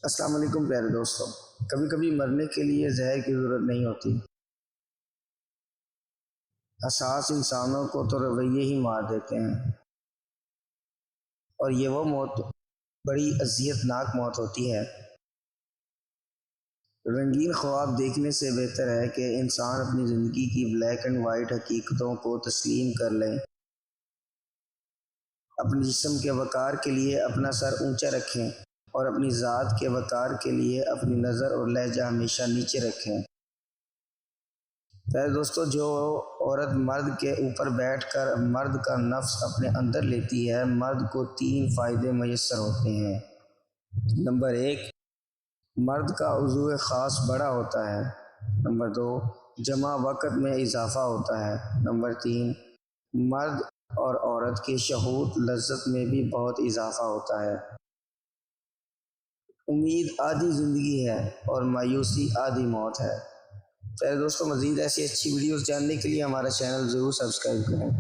السلام علیکم پیارے دوستوں، کبھی کبھی مرنے کے لیے زہر کی ضرورت نہیں ہوتی۔ حساس انسانوں کو تو رویے ہی مار دیتے ہیں، اور یہ وہ موت بڑی اذیت ناک موت ہوتی ہے۔ رنگین خواب دیکھنے سے بہتر ہے کہ انسان اپنی زندگی کی بلیک اینڈ وائٹ حقیقتوں کو تسلیم کر لیں۔ اپنے جسم کے وقار کے لیے اپنا سر اونچا رکھیں، اور اپنی ذات کے وقار کے لیے اپنی نظر اور لہجہ ہمیشہ نیچے رکھیں۔ پیارے دوستو، جو عورت مرد کے اوپر بیٹھ کر مرد کا نفس اپنے اندر لیتی ہے، مرد کو 3 فائدے میسر ہوتے ہیں۔ نمبر 1، مرد کا عضو خاص بڑا ہوتا ہے۔ نمبر 2، جمع وقت میں اضافہ ہوتا ہے۔ نمبر 3، مرد اور عورت کے شہوت لذت میں بھی بہت اضافہ ہوتا ہے۔ امید آدھی زندگی ہے اور مایوسی آدھی موت ہے۔ پیارے دوستو، مزید ایسی اچھی ویڈیوز جاننے کے لیے ہمارا چینل ضرور سبسکرائب کریں۔